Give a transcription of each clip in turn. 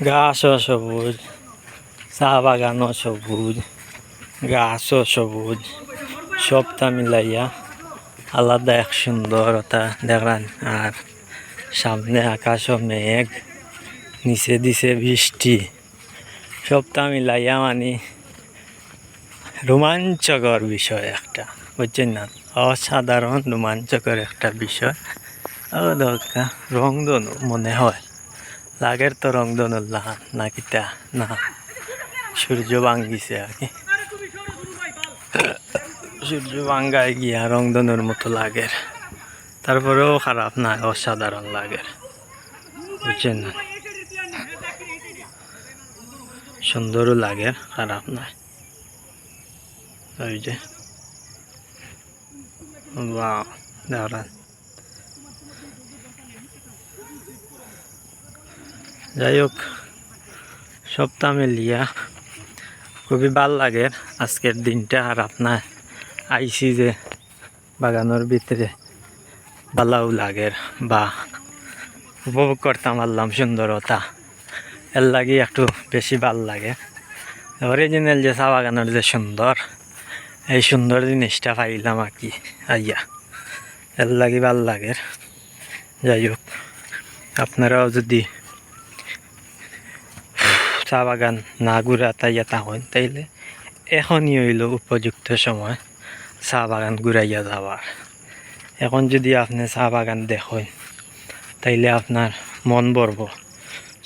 ঘাসও সবুজ, চা বাগানও সবুজ, গাছও সবুজ, সবটা মিলাইয়া আলাদা এক সুন্দরতা দেখলাম। আর সামনে আকাশও মেঘ, নিচে দিছে বৃষ্টি, সবটা মিলাইয়া মানে রোমাঞ্চকর বিষয় একটা, বুঝছেন না? অসাধারণ রোমাঞ্চকর একটা বিষয়। ও দরকার রংধনু মনে হয়, লাগের তো রংধনুর লাহান না কিতা না সূর্য ভাঙ্গিছে আর কি, সূর্য ভাঙ্গায় গিয়া রংধনুর মতো লাগের, তারপরেও খারাপ না, অসাধারণ লাগের, বুঝছেন না? সুন্দরও লাগে, খারাপ নয়। ওই যে বাহ, দাঁড়ান, যাই হোক সপ্তাহ মিলিয়া খুবই ভাল লাগে আজকের দিনটা। আর আপনার আইসি যে বাগানোর ভিতরে ভালোও লাগে বা উপভোগ করতাম পারলাম সুন্দরতা, এর লাগে একটু বেশি ভাল লাগে। অরিজিনাল যে চা বাগানোর যে সুন্দর, এই সুন্দর জিনিসটা পাইলাম আর কি আইয়া, এর লাগে ভাল লাগে। যাই হোক আপনারাও যদি চা বাগান না ঘুরা তাইয়া তাহন, তাইলে এখনই হইল উপযুক্ত সময় চা বাগান ঘুরাইয়া যাওয়ার। এখন যদি আপনি চা বাগান দেখেন তাইলে আপনার মন ভরব,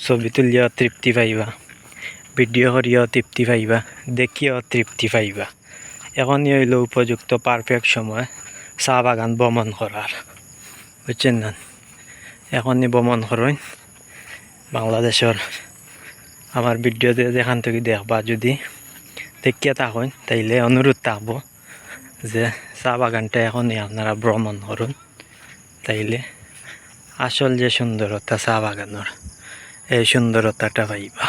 ছবি তুলিয়াও তৃপ্তি পাইবা, ভিডিও করিয়াও তৃপ্তি পাইবা, দেখিয়াও তৃপ্তি পাইবা। এখনই হইল উপযুক্ত পারফেক্ট সময় চা বাগান ভ্রমণ করার, বুঝছেন না? এখনই ভ্রমণ করেন বাংলাদেশের। আমার ভিডিওতে যেখান থেকে দেখবা, যদি দেখিয়া থাকেন তাইলে অনুরোধ থাকবো যে চা বাগানটা এখনই আপনারা ভ্রমণ করুন, তাইলে আসল যে সুন্দরতা চা বাগানোর, এই সুন্দরতাটা পাইবা।